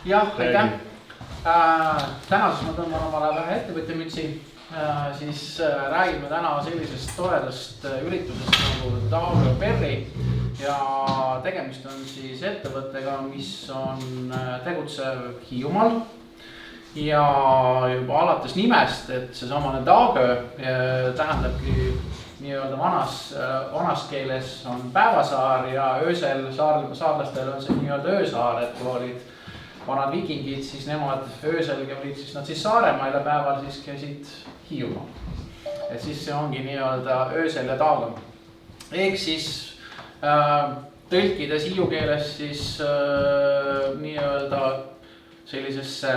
Jah, aitäh. Täna siis ma tõmban omale vähe ettevõtjamütsi. Siis räägime täna sellisest toredast üritusest nagu Daagö Berry. Ja tegemist on siis ettevõttega, mis on tegutsev Hiiumaal. Ja juba alates nimest, et see samane Daagö tähendabki nii-öelda vanas keeles on päevasaar ja öösel saarlastel on see nii-öelda öösaar, et kui olid vanad vikingid, siis nemad ööselgi olid siis nad siis Saaremaal ja päeval siis käisid Hiiumaal. Et siis see ongi nii-öelda öösel ja Daagö. Ehk siis tõlkides hiiu keeles siis nii-öelda sellisesse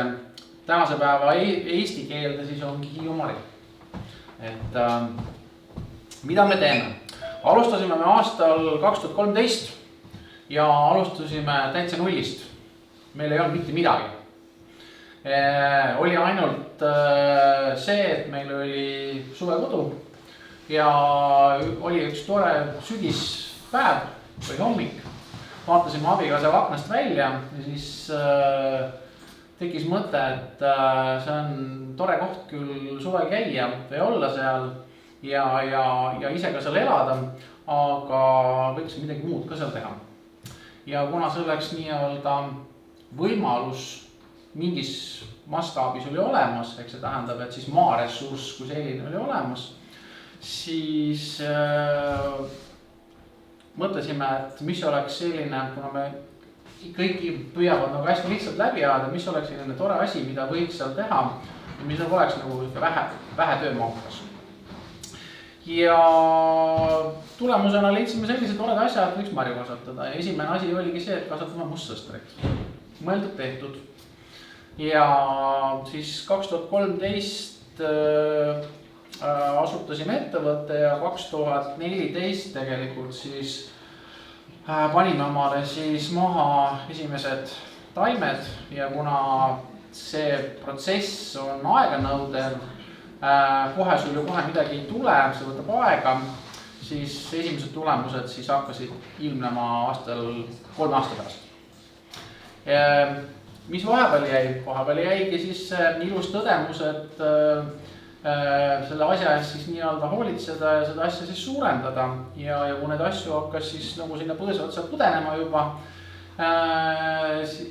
tänase päeva eesti keelde siis ongi Hiiumaal. Et mida me teeme? Alustasime me aastal 2013 ja alustasime täitsa nullist. Meil ei olnud mitte midagi. Oli ainult see, et meil oli suvekodu ja oli üks tore sügispäev või hommik. Vaatasime abikaasa aknast välja ja siis tekkis mõte, et see on tore koht küll suvel käia või olla seal ja ise ka seal elada, aga võiks midagi muud ka seal teha. Ja kuna selleks nii-öelda võimalus mingis mastaabis oli olemas, ehk see tähendab, et siis maaressurss kui selline oli olemas, siis mõtlesime, et mis oleks selline, kuna me kõiki püüavad nagu hästi lihtsalt läbi ajada, mis oleks selline tore asi, mida võiks seal teha, mis oleks nagu vähe töömahukas. Ja tulemusena leidsime sellise toreda asja, et võiks marju kasvatada ja esimene asi oligi see, et kasvatame mustsõstreid. Mõeldud tehtud. Ja siis 2013 asutasime ettevõtte ja 2014 tegelikult siis panime omale siis maha esimesed taimed ja kuna see protsess on aeganõudev, kohe sul ju kohe midagi ei tule, see võtab aega, siis esimesed tulemused siis hakkasid ilmnema 3 aasta pärast. Mis vahepeal jäi? Vahepeal jäigi siis ilus tõdemus, et selle asja eest siis nii-öelda hoolitseda ja seda asja siis suurendada ja kui need asju hakkas siis nagu sinna põõsa otsa pudenema juba,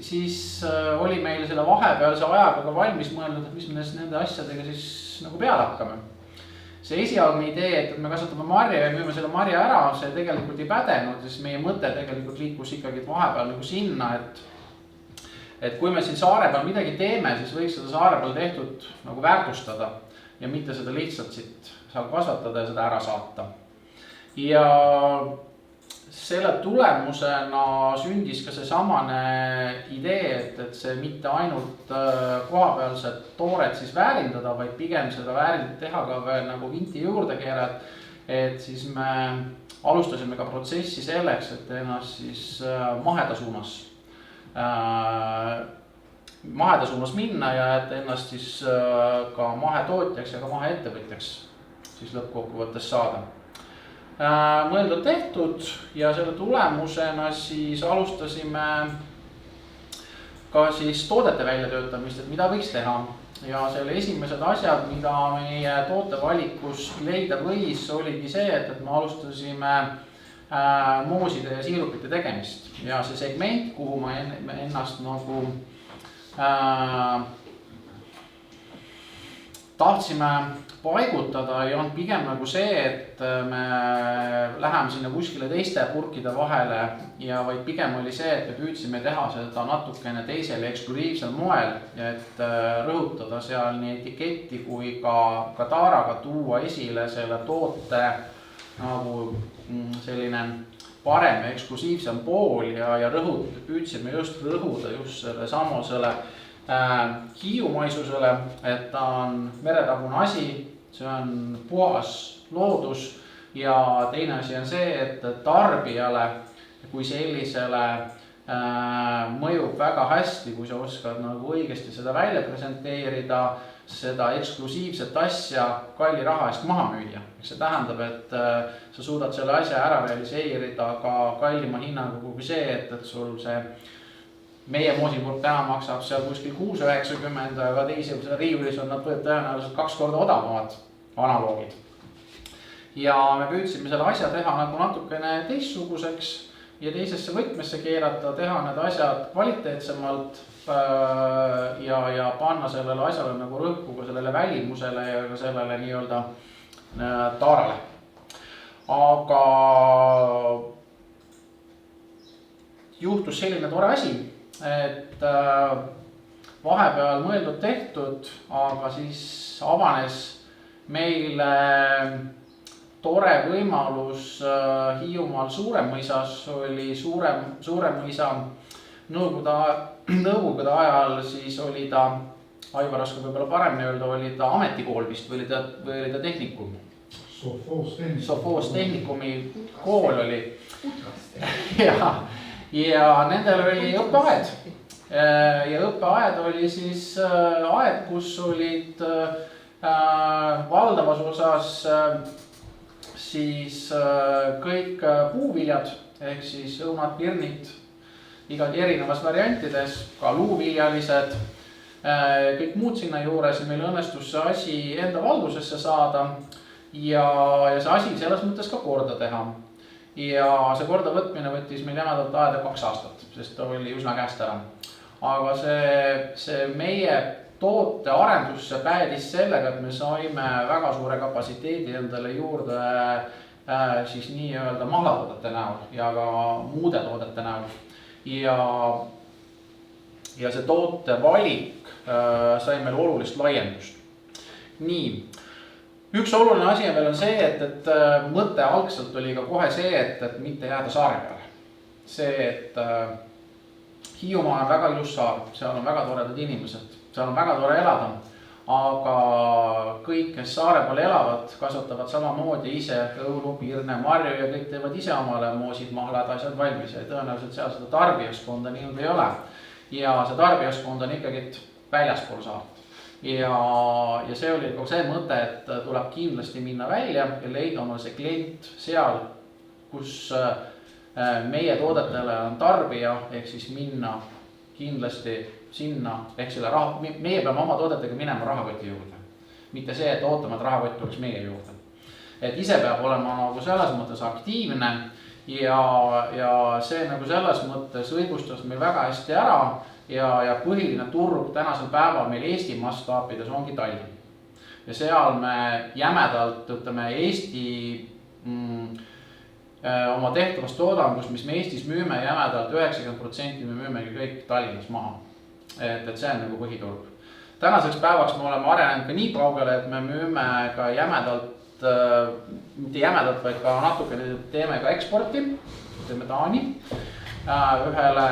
siis oli meil selle vahepealse ajaga ka valmis mõeldud, et mis me nende asjadega siis nagu peale hakkame. See esialgne idee, et me kasvatame marja ja müüme selle marja ära, see tegelikult ei pädenud, siis meie mõte tegelikult liikus ikkagi vahepeal nagu sinna, et kui me siin saare peal midagi teeme, siis võiks seda saare peal tehtud nagu väärtustada ja mitte seda lihtsalt siit seal kasvatada ja seda ära saata. Ja selle tulemusena sündis ka see samane idee, et see mitte ainult kohapealset tooret siis väärindada, vaid pigem seda väärindada teha ka veel nagu vinti juurde keerad, et siis me alustasime ka protsessi selleks, et ennast siis maheda suunas minna ja et ennast siis ka mahetootjaks ja ka maheettevõtjaks siis lõppkokkuvõttes saada. Mõeldud tehtud ja selle tulemusena siis alustasime ka siis toodete väljatöötamist, et mida võiks teha. Ja selle esimesed asjad, mida meie tootevalikus leida võis, oligi see, et me alustasime mooside ja siirupite tegemist. Ja see segment, kuhu ma ennast nagu tahtsime paigutada ja on pigem nagu see, et me läheme sinna kuskile teiste purkide vahele ja vaid pigem oli see, et me püüdsime teha seda natukene teisel ja eksklusiivsel moel, et rõhutada seal nii etiketti kui ka taaraga tuua esile selle toote nagu selline parem ja eksklusiivsem pool ja püüdsime just rõhuda just selle samusele hiiumaisusele, et ta on meretagune asi, see on puhas loodus ja teine asi on see, et tarbijale kui sellisele mõjub väga hästi, kui sa oskad nagu õigesti seda välja presenteerida, seda eksklusiivset asja kalli raha eest maha müüa. See tähendab, et sa suudad selle asja ära realiseerida ka kallima hinnaga kui see, et sul see meie moosipurk täna maksab seal kuskil 6,90, aga teisi riiulis on nad tõenäoliselt 2 korda odavamad analoogid. Ja me püüdsime selle asja teha nagu natukene teistsuguseks ja teisesse võtmesse keerata, teha need asjad kvaliteetsemalt ja panna sellele asjale nagu rõhku ka sellele välimusele ja ka sellele nii-öelda taarale. Aga juhtus selline tore asi, et vahepeal mõeldud tehtud, aga siis avanes meile tore võimalus Hiiumaal Suuremõisas oli Suuremõisa nõukogude ajal, siis oli ta, Aivar oskab võib-olla paremini öelda, oli ta ametikool vist või oli ta tehnikum? Sofoos tehnikumi kool oli. Ja nendel oli õppeaed. Ja õppeaed oli siis aed, kus olid valdavas osas siis kõik puuviljad, ehk siis õunad, pirnid, igati erinevas variantides, ka luuviljalised, kõik muud sinna juures ja meil õnnestus see asi enda valdusesse saada ja see asi selles mõttes ka korda teha. Ja see korda võtmine võttis meil jämedalt aeda 2 aastat, sest ta oli üsna käest ära. Aga see meie toote arendusse päädis sellega, et me saime väga suure kapatsiteedi endale juurde siis nii-öelda mahlatoodete näol ja ka muude toodete näol. Ja see toote valik sai meil olulist laiendust. Nii, üks oluline asi veel on see, et mõte algselt oli ka kohe see, et mitte jääda saare peale. See, et Hiiumaa on väga ilus saar, seal on väga toredad inimesed, seal on väga tore elada, aga kõik, kes saare peal elavad, kasvatavad samamoodi ise õunu, pirne, marju ja kõik teevad ise omale moosid, mahlad, asjad valmis ja tõenäoliselt seal seda tarbijaskonda nii ei ole. Ja see tarbijaskond on ikkagi väljaspool saart. Ja see oli ka see mõte, et tuleb kindlasti minna välja ja leida oma see klient seal, kus meie toodetele on tarbija, ehk siis minna kindlasti sinna, ehk selle raha, meie peame oma toodetega minema rahakoti juurde. Mitte see, et ootame, et rahakott tuleks meie juurde. Et ise peab olema nagu selles mõttes aktiivne ja see nagu selles mõttes õigustas meil väga hästi ära ja põhiline turg tänasel päeval meil Eesti mastaapides ongi Tallinn. Ja seal me jämedalt, ütleme, Eesti oma tehtavast toodangust, mis me Eestis müüme jämedalt 90% me müümegi kõik Tallinnas maha. Et see on nagu põhiturg. Tänaseks päevaks me oleme arenenud ka nii kaugele, et me müüme ka jämedalt, mitte jämedalt, vaid ka natuke teeme ka eksporti, teeme Taani ühele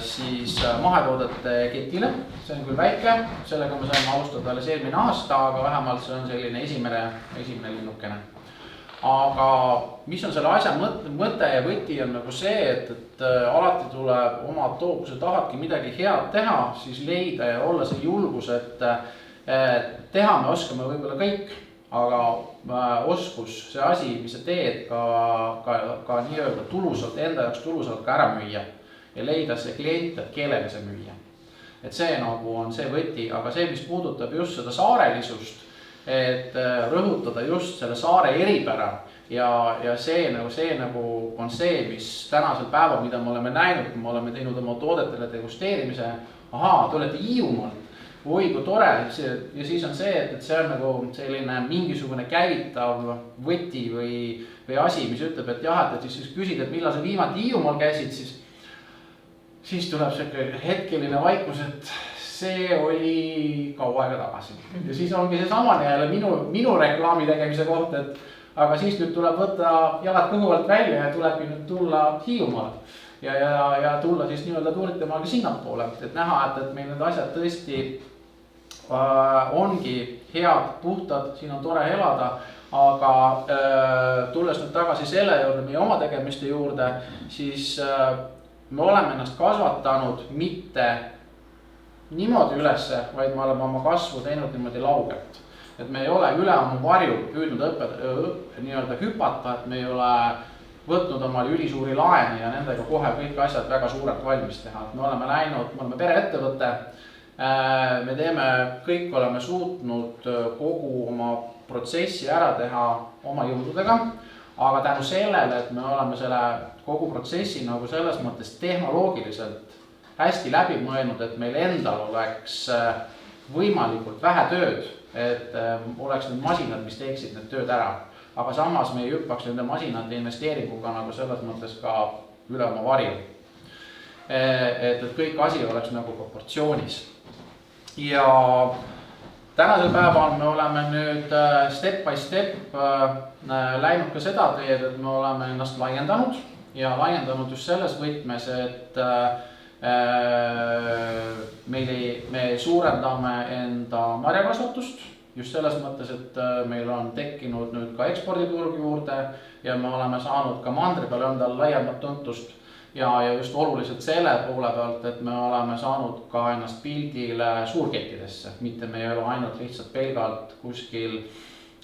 siis mahetoodete ketile. See on küll väike, sellega me saime alustada alles eelmine aasta, aga vähemalt see on selline esimene linnukene. Aga mis on selle asja mõte ja võti on nagu see, et alati tuleb oma too, kui sa tahadki midagi head teha, siis leida ja olla see julgus, et teha me oskame võib-olla kõik, aga oskus, see asi, mis sa teed ka nii-öelda tulusalt, enda jaoks tulusalt ka ära müüa ja leida see klient, et kellele see müüa. Et see nagu on see võti, aga see, mis puudutab just seda saarelisust, et rõhutada just selle saare eripära ja see nagu on see, mis tänasel päeval, mida me oleme näinud, kui me oleme teinud oma toodetele degusteerimise, te olete Hiiumaalt, oi kui tore, ja siis on see, et see on nagu selline mingisugune käivitav võti või asi, mis ütleb, et jah, et siis küsid, et millal sa viimati Hiiumaal käisid, siis tuleb see hetkeline vaikus, et see oli kaua aega tagasi. Ja siis ongi see samane jälle minu reklaami tegemise koht, et aga siis nüüd tuleb võtta jalad kõhuvalt välja ja tulebki nüüd tulla Hiiumaale ja tulla siis nii-öelda tuuritamaga sinnapoole, et näha, et meil need asjad tõesti ongi head, puhtad, siin on tore elada, aga tulles nüüd tagasi selle juurde, meie oma tegemiste juurde, siis me oleme ennast kasvatanud mitte niimoodi ülesse, vaid me oleme oma kasvu teinud niimoodi laugelt. Et me ei ole üle oma varju püüdnud nii-öelda hüpata, et me ei ole võtnud omale ülisuuri laene ja nendega kohe kõik asjad väga suurelt valmis teha. Me oleme läinud, me oleme pereettevõte, me teeme, kõik oleme suutnud kogu oma protsessi ära teha oma jõududega, aga tänu sellele, et me oleme selle kogu protsessi nagu selles mõttes tehnoloogiliselt hästi läbi mõelnud, et meil endal oleks võimalikult vähe tööd, et oleks need masinad, mis teeksid need tööd ära. Aga samas me ei hüppaks nende masinate investeeringuga nagu selles mõttes ka üle oma varju. Et kõik asi oleks nagu proportsioonis. Ja tänasel päeval me oleme nüüd step by step läinud ka seda teed, et me oleme ennast laiendanud ja laiendanud just selles võtmes, et me suurendame enda marjakasvatust. Just selles mõttes, et meil on tekkinud nüüd ka eksporditurg juurde ja me oleme saanud ka mandri peal endal laiemat tuntust ja just oluliselt selle poole pealt, et me oleme saanud ka ennast pildile suurkettidesse, mitte me ei ole ainult lihtsalt pelgalt kuskil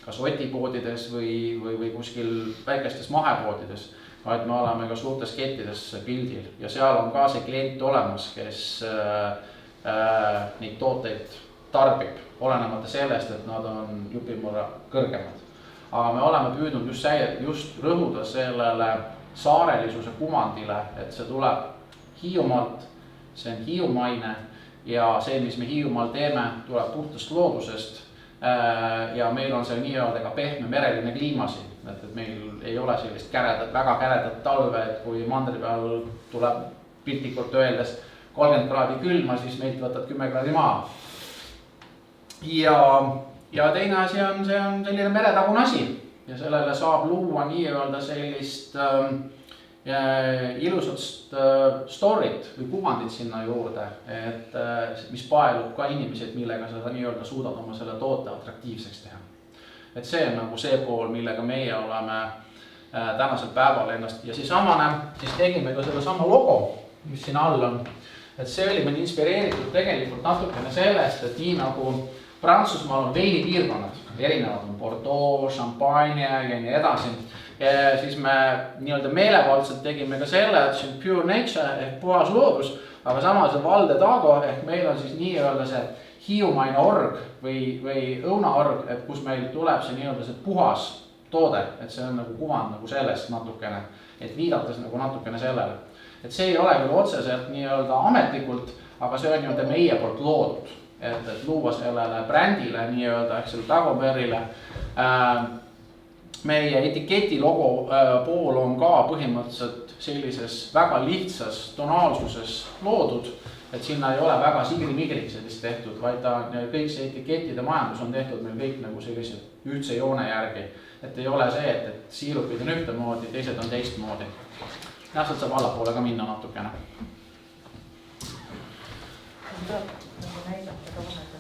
kas otipoodides või kuskil väikestes mahepoodides, vaid me oleme ka suurtes kettides pildil ja seal on ka see klient olemas, kes neid tooteid tarbib, olenemata sellest, et nad on jupimurra kõrgemad. Aga me oleme püüdnud just rõhuda sellele saarelisuse kumandile, et see tuleb Hiiumaalt, see on hiiumaine ja see, mis me Hiiumaal teeme, tuleb puhtast loodusest ja meil on see nii-öelda ka pehme mereline kliimasi, et meil ei ole sellist väga käredat talve, et kui mandri peal tuleb piltlikult öeldes 30 kraadi külma, siis meilt võtad 10 kraadi maa. Ja teine asi on, see on selline meretagune asi ja sellele saab luua nii-öelda sellist ilusat story't või kuvandit sinna juurde, et mis paelub ka inimesed, millega sa nii-öelda suudad oma selle toote atraktiivseks teha. Et see on nagu see pool, millega meie oleme tänasel päeval ennast ja siis tegime ka selle sama logo, mis siin all on. Et see oli meil inspireeritud tegelikult natukene sellest, et nii nagu Prantsusmaal on veinipiirkonnad, erinevad on Bordeaux, Champagne ja nii edasi. Ja siis me nii-öelda meelevaldselt tegime ka selle, et see on pure nature ehk puhas loodus, aga samas on Val d'Ago ehk meil on siis nii-öelda see hiiumaine org või õunaorg, et kus meil tuleb see nii-öelda see puhas toode, et see on nagu kuvand nagu sellest natukene, et viidates nagu natukene sellele. Et see ei ole küll otseselt nii-öelda ametlikult, aga see on nii-öelda meie poolt loodud. Et luua sellele brändile nii-öelda, ehk selle Dagoberile. Meie etiketi logo pool on ka põhimõtteliselt sellises väga lihtsas tonaalsuses loodud, et sinna ei ole väga sigri-migri sellist tehtud, vaid kõik see etiketide majandus on tehtud meil kõik nagu sellise ühtse joone järgi. Et ei ole see, et siirupid on ühtemoodi, teised on teistmoodi. Täpselt saab allapoole ka minna natukene.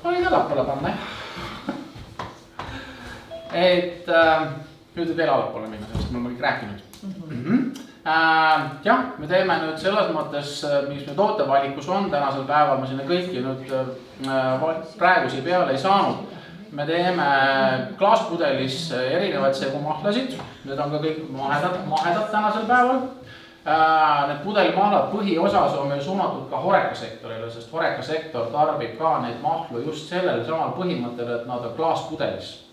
Oli allapoole panna, et nüüd veel allapoole minna, sest me oleme kõik rääkinud. Jah, me teeme nüüd selles mõttes, mis me tootevalikus on tänasel päeval, me sinna kõiki nüüd praegusi peale ei saanud. Me teeme klaaspudelis erinevaid segumahlasid, need on ka kõik mahedad tänasel päeval. Need pudelimahlad põhiosas on meil suunatud ka horekasektorile, sest horekasektor tarbib ka neid mahlu just sellel samal põhimõttel, et nad on klaaspudelis,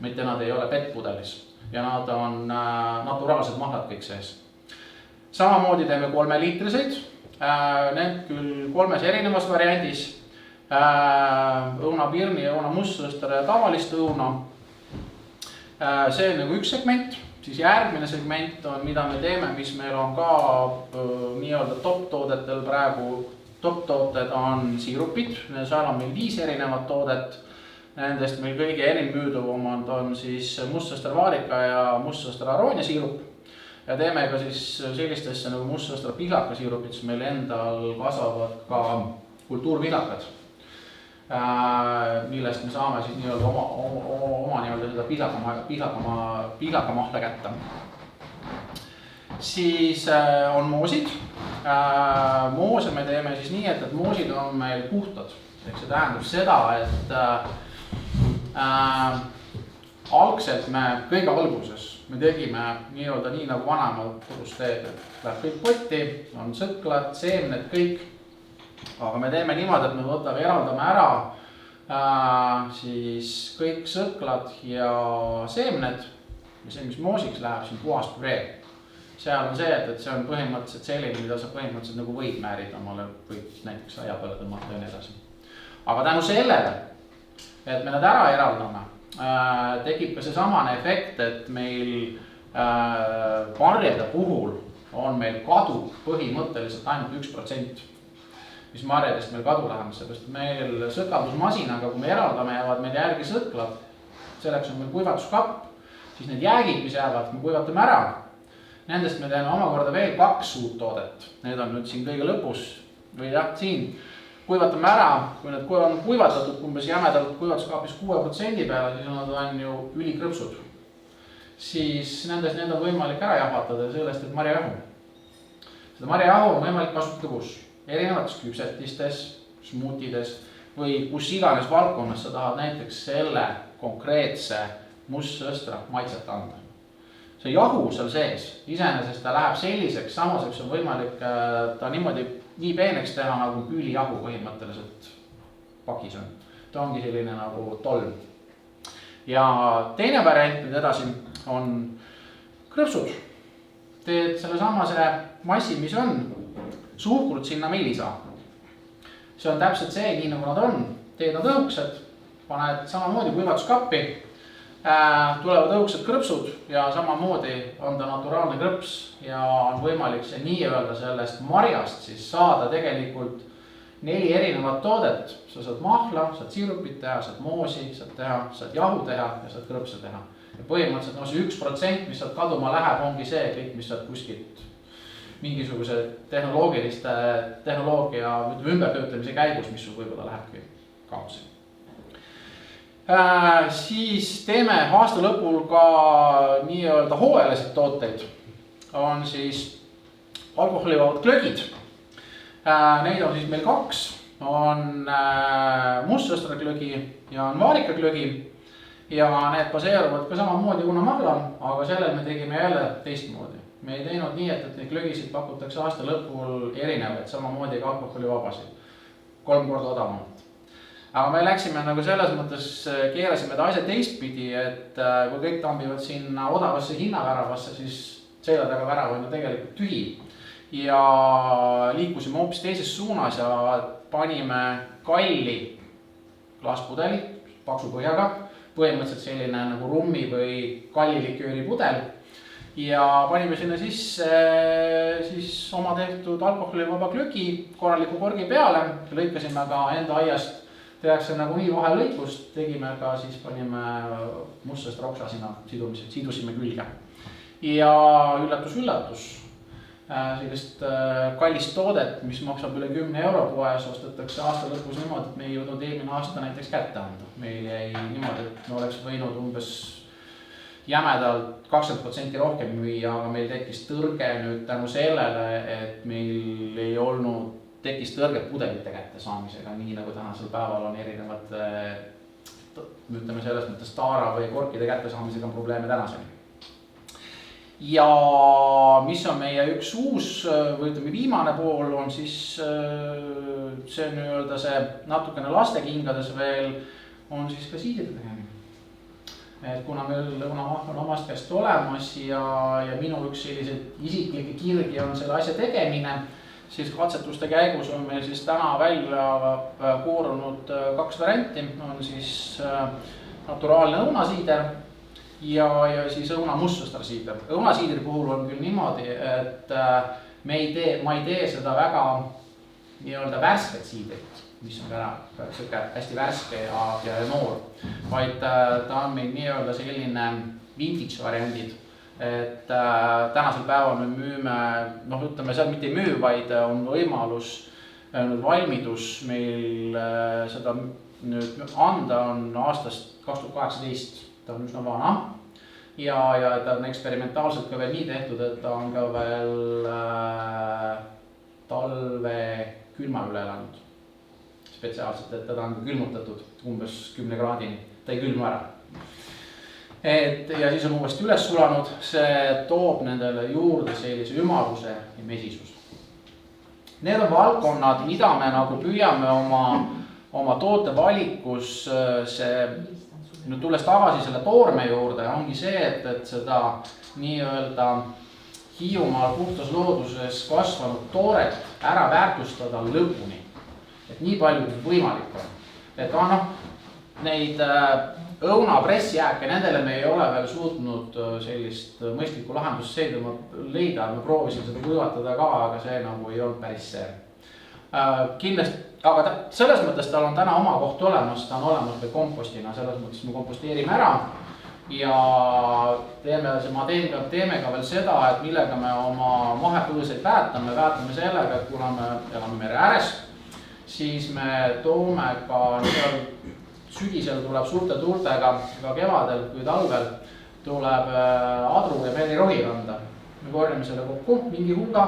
mitte nad ei ole pettpudelis ja nad on naturaalsed mahlad kõik sees. Samamoodi teeme 3-liitriseid, need küll 3 erinevas variandis, õunapirni, õunamustõstere ja tavalist õuna. See on nagu üks segment. Siis järgmine segment on, mida me teeme, mis meil on ka nii-öelda top-toodetel praegu. Top-tooted on siirupid, seal on meil 5 erinevat toodet. Nendest meil kõige enim müüduvamad on siis mustsõster vaarika ja mustsõster aroonia siirup. Ja teeme ka siis sellistesse nagu mustsõster pihlaka siirupid, siis meil endal kasvavad ka kultuurpihlakad, millest me saame siis nii-öelda oma nii-öelda seda pihlakamahla kätte. Siis on moosid. Moose me teeme siis nii, et moosid on meil puhtad. See tähendab seda, et algselt me kõige alguses me tegime nii-öelda nii nagu vanamal kodus teed, et läheb kõik potti, on sõklad, seemned, kõik. Aga me teeme niimoodi, et me eraldame ära siis kõik sõklad ja seemned ja see, mis moosiks läheb, see on puhas püree. Seal on see, et see on põhimõtteliselt selline, mida sa põhimõtteliselt nagu võid määrida omale, võid näiteks aia peale tõmmata ja nii edasi. Aga tänu sellele, et me nad ära eraldame, tekib ka see samane efekt, et meil marjade puhul on meil kadu põhimõtteliselt ainult 1%, mis marjadest meil kadu läheb, seepärast meil sõkaldusmasinaga, kui me eraldame, jäävad meil järgi sõklad, selleks on meil kuivatuskapp, siis need jäägid, mis jäävad, me kuivatame ära. Nendest me teeme omakorda veel 2 uut toodet, need on nüüd siin kõige lõpus või jah, siin. Kuivatame ära, kui need on kuivatatud umbes jämedalt kuivatuskaapis 6% peale, siis nad on ju ülikrõpsud. Siis need on võimalik ära jahvatada sellest, et marjajahu. Seda marjajahu on võimalik kasutada kus? Erinevates küpsetistes, smoothides või kus iganes valdkonnas sa tahad näiteks selle konkreetse mustsõstra maitset anda. See jahu seal sees, iseenesest ta läheb selliseks, samaseks on võimalik ta niimoodi nii peeneks teha nagu küülijahu põhimõtteliselt pakis on. Ta ongi selline nagu tolm. Ja teine variant nüüd edasi on krõpsud. Teed selle samase massi, mis on, suhkrut sinna meil ei saa. See on täpselt see, nii nagu nad on. Teed nad õhuksed, paned samamoodi kuivatuskappi, tulevad õhuksed krõpsud ja samamoodi on ta naturaalne krõps ja on võimalik see nii-öelda sellest marjast siis saada tegelikult 4 erinevat toodet. Sa saad mahla, saad sirupit teha, saad moosi, saad jahu teha ja saad krõpse teha. Ja põhimõtteliselt see 1%, mis saad kaduma läheb, ongi see kõik, mis saad kuskilt mingisuguse tehnoloogia ümbertöötlemise käigus, mis sul võib-olla lähebki kaotsi. Siis teeme aasta lõpul ka nii-öelda hooajalised tooteid. On siis alkoholivabad glögid. Neid on siis meil 2. On mustsõstraglögi ja on vaarikaglögi. Ja need baseeruvad ka samamoodi unamahlal, aga sellel me tegime jälle teistmoodi. Me ei teinud nii, et neid glögisid pakutakse aasta lõpul erinevaid, samamoodi ka alkoholivabasid. 3 korda odavamalt. Aga me läksime nagu selles mõttes, keerasime ta asja teistpidi, et kui kõik tambivad sinna odavasse hinnaväravasse, siis selja taga värav on ju tegelikult tühi. Ja liikusime hoopis teises suunas ja panime kalli klaaspudeli, paksu põhjaga, põhimõtteliselt selline nagu rummi või kallilikööri pudel. Ja panime sinna siis oma tehtud alkoholivaba glögi korraliku korgi peale, lõikasime ka enda aiast. Tehakse nagu nii vahelõikust, tegime ka siis panime mustsõstra oksa sinna sidusime külge. Ja üllatus, sellist kallist toodet, mis maksab üle 10 euro poes, ostetakse aasta lõpus niimoodi, et me ei jõudnud eelmine aasta näiteks kätte anda. Meil jäi niimoodi, et me oleks võinud umbes jämedalt 20% rohkem müüa, aga meil tekkis tõrge nüüd tänu sellele, et meil ei olnud tekkis tõrget pudelite kätte saamisega, nii nagu tänasel päeval on erinevad, ütleme selles mõttes taara või korkide kätte saamisega on probleeme tänaseni. Ja mis on meie üks uus, või ütleme viimane pool, on siis see nii-öelda see natukene lastekingades veel, on siis ka siidide tegemine. Et kuna meil lõunamahl on omast käest olemas ja minu üks selliseid isiklikke kirgi on selle asja tegemine, siis katsetuste käigus on meil siis täna välja koorunud 2 varianti, on siis naturaalne õunasiider ja siis õuna mustsõstrasiider. Õunasiidri puhul on küll niimoodi, et ma ei tee seda väga nii-öelda värsket siidrit, mis on hästi värske ja noor, vaid ta on meil nii-öelda selline vintage variandid. Et tänasel päeval me müüme, ütleme seal mitte ei müü, vaid on võimalus, valmidus meil seda nüüd anda on aastast 2018, ta on üsna vana. Ja ta on eksperimentaalselt ka veel nii tehtud, et ta on ka veel talve külma üle elanud. Spetsiaalselt, et teda on külmutatud umbes 10 kraadini, ta ei külmu ära. ja siis on uuesti üles sulanud, see toob nendele juurde sellise ümaruse ja mesisuse. Need on valdkonnad, mida me nagu püüame oma toote valikus nüüd tulles tagasi selle toorme juurde, ongi see, et seda nii-öelda Hiiumaal puhtas looduses kasvanud tooret ära väärtustada lõpuni. Et nii palju kui võimalik on. Et neid õunapressijääke, nendele me ei ole veel suutnud sellist mõistlikku lahendust leida. Me proovisin seda kuivatada ka, aga see nagu ei olnud päris see. Kindlasti, aga selles mõttes tal on täna oma koht olemas, ta on olemas või kompostina, selles mõttes me komposteerime ära. Ja ma teeme ka veel seda, et millega me oma mahepõõseid väetame sellega, et kuna me elame mere ääres, siis me toome ka sügisel tuleb suurte tuultega, ka kevadel kui talvel tuleb adru ja merirohi randa. Me korjame selle kokku mingi hulga,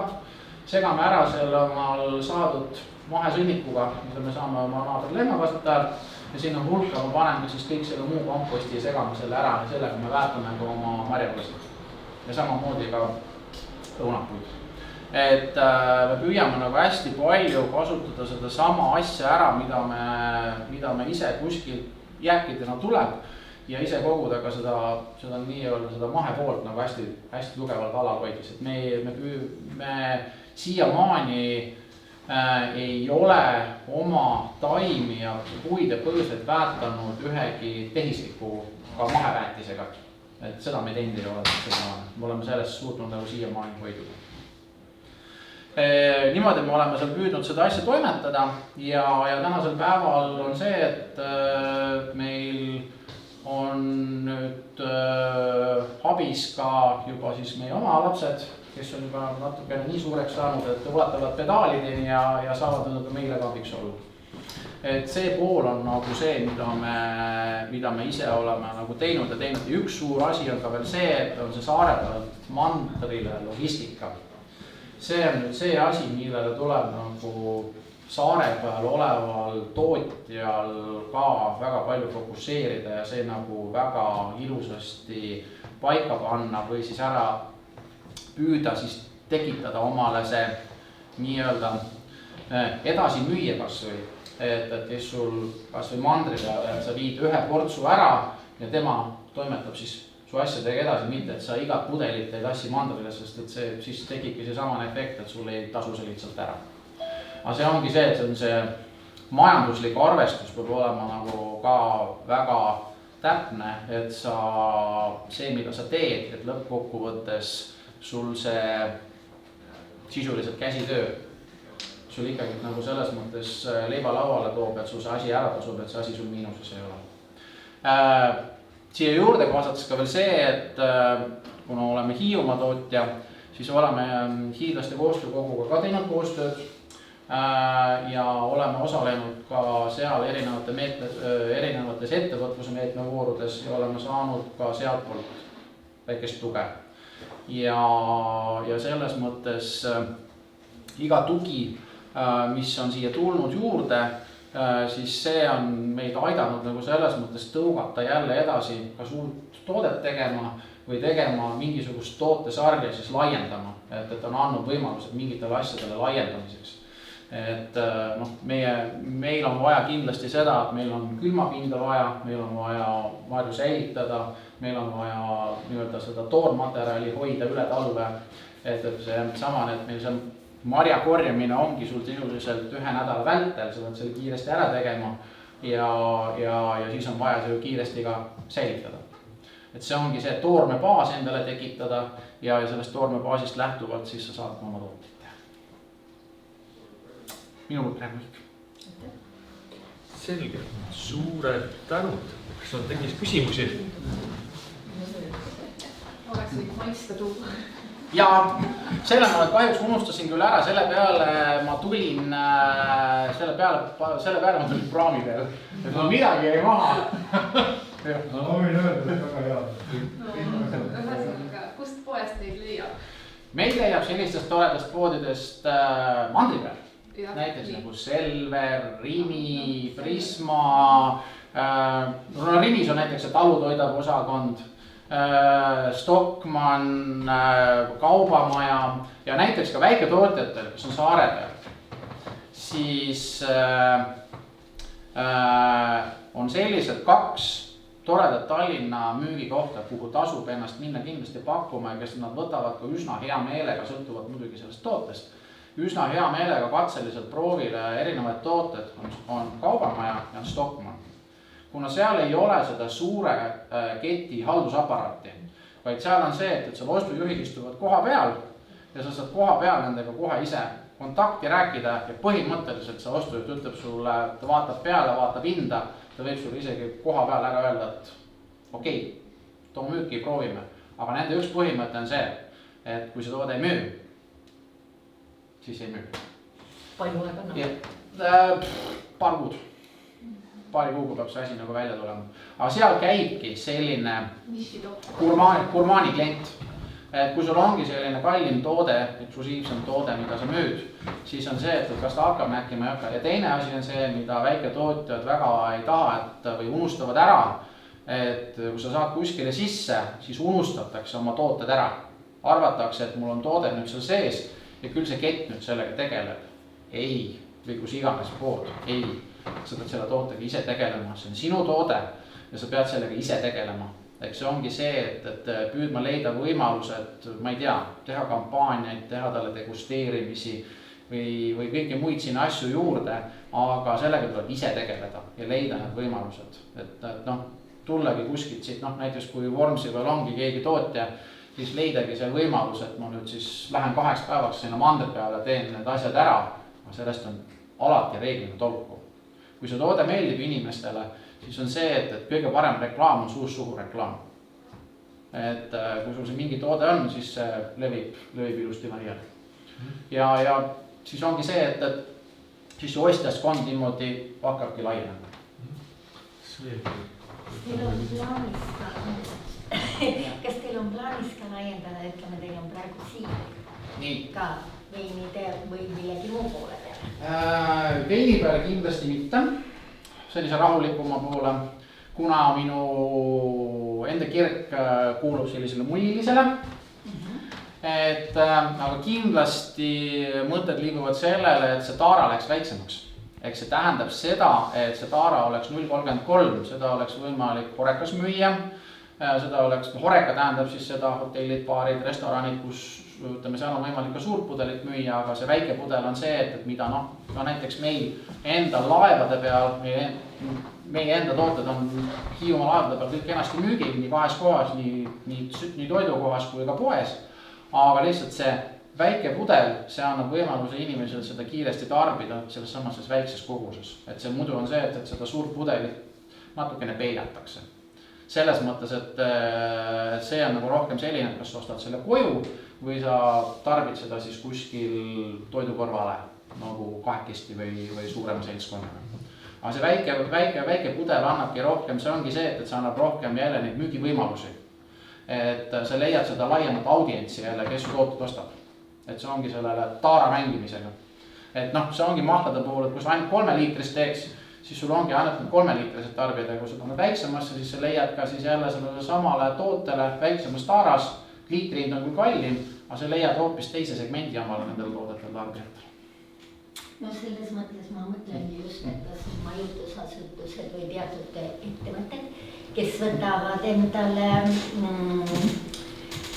segame ära selle omal saadud mahesõnnikuga, mida me saame oma naaber lehmakasutajalt. Ja sinna hulka me paneme siis kõik selle muu komposti ja segame selle ära ja sellega me väärtame ka oma marjapõõsid. Ja samamoodi ka õunapuid. Et me püüame nagu hästi palju kasutada seda sama asja ära, mida me ise kuskil jääkidena tuleb ja ise koguda ka seda nii-öelda seda mahepoolt nagu hästi tugevalt alal hoidis. Et me siiamaani ei ole oma taimi ja puid ja põõsed väärtanud ühegi tehisliku ka maheväetisega. Et seda me teinud ei ole. Me oleme sellest suutnud nagu siiamaani hoiduda. Niimoodi me oleme seal püüdnud seda asja toimetada ja tänasel päeval on see, et meil on nüüd abis ka juba siis meie oma lapsed, kes on juba natukene nii suureks saanud, et ulatavad pedaalideni ja saavad nüüd meile ka abiks olla. Et see pool on nagu see, mida me ise oleme nagu teinud. Ja üks suur asi on ka veel see, et on see saare pealt mandrile logistika. See on nüüd see asi, millele tuleb nagu saare peal oleval tootjal ka väga palju fokusseerida ja see nagu väga ilusasti paika panna või siis ära püüda siis tekitada omale see nii-öelda edasi müüa kasvõi, et kes sul kasvõi mandrile, et sa viid ühe portsu ära ja tema toimetab siis su asjadega edasi, mitte et sa igat pudelit ei tassi mandrile, sest et see siis tekibki see samane efekt, et sul ei tasu see lihtsalt ära. Aga see ongi see, et see on see majanduslik arvestus peab olema nagu ka väga täpne, et see, mida sa teed, et lõppkokkuvõttes sul see sisuliselt käsitöö, sul ikkagi nagu selles mõttes leiva lauale toob, et sul see asi ära tasub, et see asi sul miinuses ei ole. Siia juurde kaasates ka veel see, et kuna oleme Hiiumaa tootja, siis oleme hiidlaste koostöökoguga ka teinud koostööd ja oleme osalenud ka seal erinevates ettevõtluse meetmevoorudes ja oleme saanud ka sealtpoolt väikest tuge. Ja selles mõttes iga tugi, mis on siia tulnud juurde, siis see on meid aidanud nagu selles mõttes tõugata jälle edasi kas uut toodet tegema või tegema mingisugust tootesarja siis laiendama, et on andnud võimalused mingitele asjadele laiendamiseks. Et meil on vaja kindlasti seda, et meil on külmapinda vaja, meil on vaja marju säilitada, meil on vaja nii-öelda seda toormaterjali hoida üle talve, et see samane, et meil see marja korjamine ongi sul sisuliselt 1 nädala vältel, sa pead selle kiiresti ära tegema ja siis on vaja see kiiresti ka säilitada. Et see ongi see toormebaas endale tekitada ja sellest toormebaasist lähtuvalt siis sa saad oma tooteid teha. Minu poolt praegu kõik. Selge, suured tänud. Kas on tekkis küsimusi? Oleks võinud maista tuua. Ja selle ma kahjuks unustasin küll ära, selle peale ma tulin praami peale, et mul midagi jäi maha. No ma võin öelda, et väga hea. Ühesõnaga, kust poest teid leiab? Meil leiab sellistest toredast poodidest mandri peal. Näiteks nagu Selver, Rimi, Prisma. Rimis on näiteks see talutoidab osakond. Stockmann, Kaubamaja ja näiteks ka väiketootjatel, kes on saare peal, siis on sellised 2 toredat Tallinna müügikohta, kuhu tasub ennast minna kindlasti pakkuma ja kes nad võtavad ka üsna hea meelega, sõltuvad muidugi sellest tootest. Üsna hea meelega katseliselt proovile erinevaid tooted on Kaubamaja ja on Stockmann. Kuna seal ei ole seda suure keti haldusaparaati, vaid seal on see, et seal ostujuhid istuvad koha peal ja sa saad koha peal nendega kohe ise kontakti rääkida ja põhimõtteliselt see ostujuht ütleb sulle, ta vaatab peale, vaatab hinda, ta võib sulle isegi koha peal ära öelda, et okei, too müüki proovime. Aga nende üks põhimõte on see, et kui see toode ei müü, siis ei müü. Palju aega on? Paar kuud. Paari kuuga peab see asi nagu välja tulema. Aga seal käibki selline gurmaani klient. Et kui sul ongi selline kallim toode, eksklusiivsem toode, mida sa müüd, siis on see, et kas ta hakkab näkkima ja hakka. Ja teine asi on see, mida väiketootjad väga ei taha, või unustavad ära, et kui sa saad kuskile sisse, siis unustatakse oma tooted ära. Arvatakse, et mul on toode nüüd seal sees ja küll see kett nüüd sellega tegeleb. Ei, või kus iganes pood, ei. Sa pead selle tootega ise tegelema, see on sinu toode ja sa pead sellega ise tegelema. Eks see ongi see, et püüdma leida võimalused, ma ei tea, teha kampaaniaid, teha talle degusteerimisi või kõiki muid sinna asju juurde, aga sellega tuleb ise tegeleda ja leida need võimalused. Et tullagi kuskilt siit, näiteks kui Vormsi veel ongi keegi tootja, siis leidagi see võimalus, et ma nüüd siis lähen 2 päevaks sinna mandri peale, teen need asjad ära, aga sellest on alati reeglina tolku. Kui see toode meeldib inimestele, siis on see, et kõige parem reklaam on suust-suhu reklaam. Et kui sul see mingi toode on, siis see levib ilusti laiali. Ja siis ongi see, et siis see ostjaskond niimoodi hakkabki laienema. Kas teil on plaanis ka laiendada, ütleme, teil on praegu siin ka veinide või millegi muu poole peale? Veini peale kindlasti mitte, sellise rahulikuma poole, kuna minu enda kirk kuulub sellisele mullilisele. Aga kindlasti mõtted liiguvad sellele, et see taara läks väiksemaks. Eks see tähendab seda, et see taara oleks 0,33, seda oleks võimalik horekas müüa. Seda oleks, horeka tähendab siis seda hotellid, baarid, restoranid, kus ütleme, seal on võimalik ka suurt pudelit müüa, aga see väike pudel on see, et mida näiteks meil enda laevade peal, meie enda tooted on Hiiumaa laevade peal kõik kenasti müügil, nii 2 kohas, nii toidukohas kui ka poes. Aga lihtsalt see väike pudel, see annab võimaluse inimesel seda kiiresti tarbida selles samases väikses koguses. Et see muidu on see, et seda suurt pudelit natukene peilatakse. Selles mõttes, et see on nagu rohkem selline, kas sa ostad selle koju või sa tarbid seda siis kuskil toidukorvale nagu 2 või suurema seltskonnaga. Aga see väike pudel annabki rohkem, see ongi see, et see annab rohkem jälle neid müügivõimalusi. Et sa leiad seda laiemat audientsi jälle, kes su tooted ostab. Et see ongi sellele taara mängimisega. Et see ongi mahlade puhul, et kui sa ainult 3 liitrist teeks, siis sul ongi ainult 3 liitrised tarbijad ja kui sa paned väiksemasse, siis sa leiad ka siis jälle sellele samale tootele väiksemas taaras. Liitrihind on küll kallim, aga sa leiad hoopis teise segmendi omale nendel toodetel tarbijatel. No selles mõttes ma mõtlen just, et kas majutusasutused või teatud ettevõtted, kes võtavad endale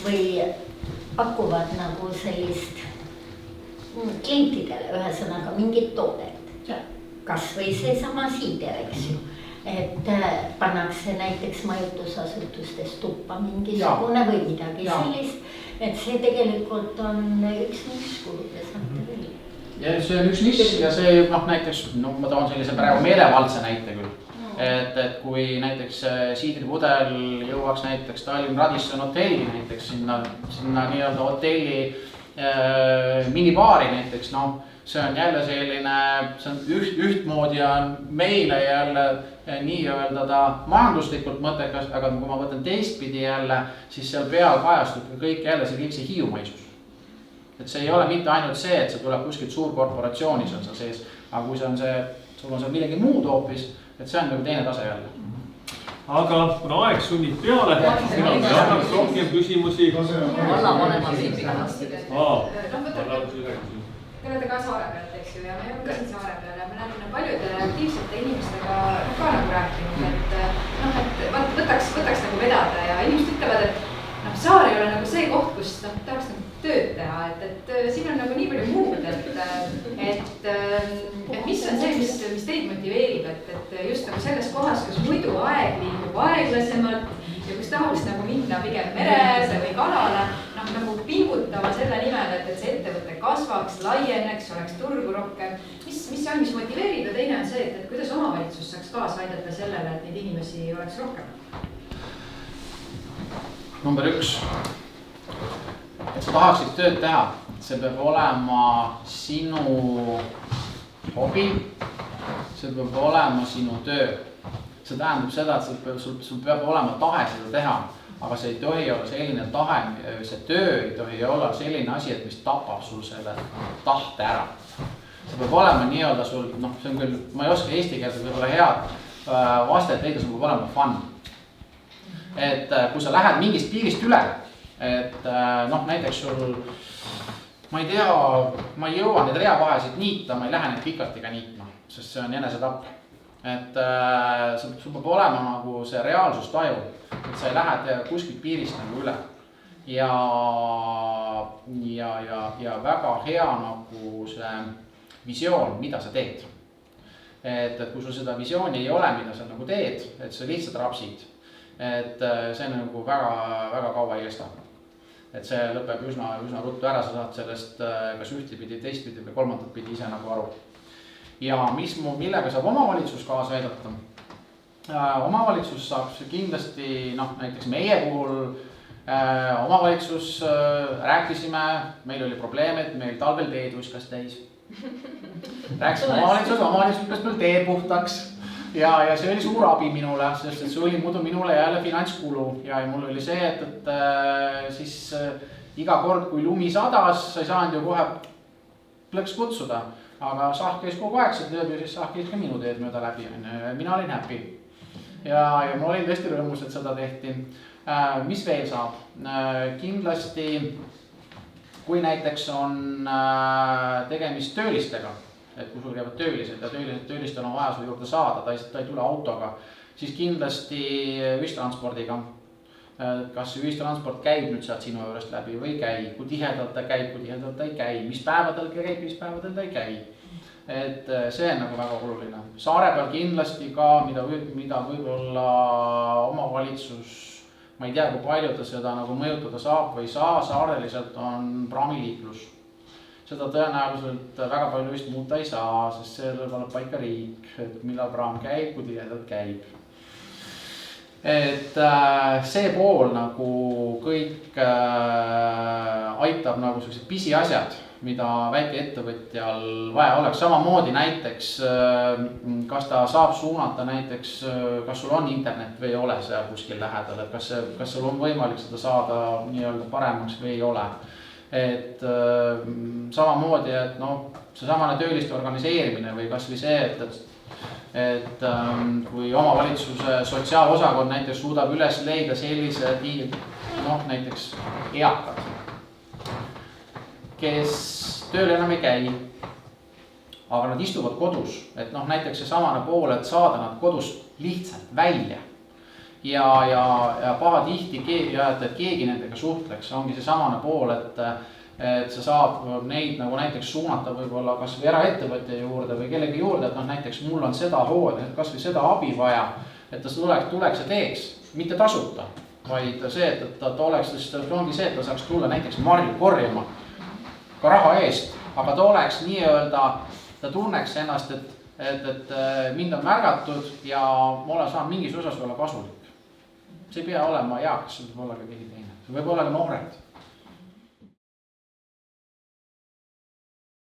või pakuvad nagu sellist klientidele ühesõnaga mingit toodet. Kas või see sama siider, eks ju, et pannakse näiteks majutusasutustes tuppa mingisugune või midagi sellist, et see tegelikult on üks nišš, kuhu te saate veel. Ja see on üks nišš ja see näiteks, ma toon sellise praegu meelevaldse näite küll, et kui näiteks siidripudel jõuaks näiteks Tallinn Radisson hotelli näiteks sinna nii-öelda hotelli minibaari näiteks, see on jälle selline, see on ühtmoodi on meile jälle nii-öelda majanduslikult mõttekas, aga kui ma võtan teistpidi jälle, siis seal peal kajastub kõik jälle see hiiumaisus. Et see ei ole mitte ainult see, et see tuleb kuskilt suurkorporatsioonis on see sees, aga kui see on see, sul on seal midagi muud hoopis, et see on nagu teine tase jälle. aga kuna aeg sunnib peale, mina annaks rohkem küsimusi. Vallavanema viimine. Te olete ka saare pealt, eks ju, ja me oleme ka siin saare peal ja me oleme paljude aktiivsete inimestega ka nagu rääkinud, et võtaks nagu vedada ja inimesed ütlevad, et saar ei ole nagu see koht, kus tahaks nagu tööd teha, et siin on nagu nii palju muud, et mis on see, mis teid motiveerib, et just nagu selles kohas, kus muidu aeg liigub aeglasemalt ja kus tahaks nagu minna pigem merele või kalale, nagu pingutama selle nimel, et see ettevõte kasvaks, laieneks, oleks turgu rohkem. Mis see on, mis motiveerib ja teine on see, et kuidas omavalitsus saaks kaasa aidata sellele, et neid inimesi oleks rohkem? Number 1, et sa tahaksid tööd teha, see peab olema sinu hobi, see peab olema sinu töö. See tähendab seda, et sul peab olema tahe seda teha, aga see ei tohi olla selline tahe, see töö ei tohi olla selline asi, et mis tapab sul selle tahte ära. See peab olema nii-öelda sul, see on küll, ma ei oska eesti keeles võib-olla head vastet leida, see peab olema fun. Et kui sa lähed mingist piirist üle, et näiteks sul, ma ei tea, ma ei jõua neid reavahesid niita, ma ei lähe neid pikatiga niitma, sest see on enesetapp. Et sul peab olema nagu see reaalsustaju, et sa ei lähe kuskilt piirist nagu üle. Ja väga hea nagu see visioon, mida sa teed. Et kui sul seda visiooni ei ole, mida sa nagu teed, et sa lihtsalt rapsid. Et see nagu väga kaua ei kesta. Et see lõpeb üsna ruttu ära, sa saad sellest kas ühtepidi, teistpidi või kolmandat pidi ise nagu aru. Ja millega saab omavalitsus kaasa aidata? Omavalitsus saab kindlasti, näiteks meie puhul omavalitsus rääkisime, meil oli probleem, et meil talvel teed uskas täis. Rääkisime omavalitsus peaks meil tee puhtaks. Ja see oli suur abi minule, sest see oli muidu minule jälle finantskulu ja mul oli see, et siis iga kord, kui lumi sadas, sa ei saanud ju kohe plõks kutsuda, aga Sahk käis kogu aeg see tööd ja siis Sahk käis ka minu teed mööda läbi, mina olin happy. Ja ma olin tõesti rõõmus, et seda tehti. Mis veel saab? Kindlasti, kui näiteks on tegemist töölistega, et kui sul käivad töölised ja töölistel on vaja sul juurde saada, ta ei tule autoga, siis kindlasti ühistranspordiga. Kas ühistransport käib nüüd sealt sinu juurest läbi või ei käi, kui tihedalt ta käib, kui tihedalt ta ei käi, mis päevadel käib, mis päevadel ta ei käi. Et see on nagu väga oluline. Saare peal kindlasti ka, mida võib-olla omavalitsus, ma ei tea, kui palju ta seda nagu mõjutada saab või saa, saareliselt on praamiliiklus. Seda tõenäoliselt väga palju vist muuta ei saa, sest see tuleb paika riik, et millal praam käib, kui tihedalt käib. Et see pool nagu kõik aitab nagu sellised pisiasjad, mida väikeettevõtjal vaja oleks. Samamoodi näiteks, kas ta saab suunata näiteks, kas sul on internet või ei ole seal kuskil lähedal, et kas sul on võimalik seda saada nii-öelda paremaks või ei ole. Et samamoodi, et see samane tööliste organiseerimine või kas või see, et kui omavalitsuse sotsiaalosakond näiteks suudab üles leida sellised näiteks eakad, kes tööl enam ei käi, aga nad istuvad kodus, et näiteks see samane pool, et saada nad kodust lihtsalt välja ja pahatihti et keegi nendega suhtleks, ongi see samane pool, et sa saab neid nagu näiteks suunata võib-olla kas või eraettevõtja juurde või kellegi juurde, et näiteks mul on seda hood, kas või seda abi vaja, et ta tuleks ja teeks, mitte tasuta, vaid see, et ta oleks, sest ongi see, et ta saaks tulla näiteks marju korjama ka raha eest, aga ta oleks nii-öelda, ta tunneks ennast, et mind on märgatud ja ma olen saanud mingis osas olla kasulik. See ei pea olema eakas, see võib olla ka keegi teine, see võib olla ka noored.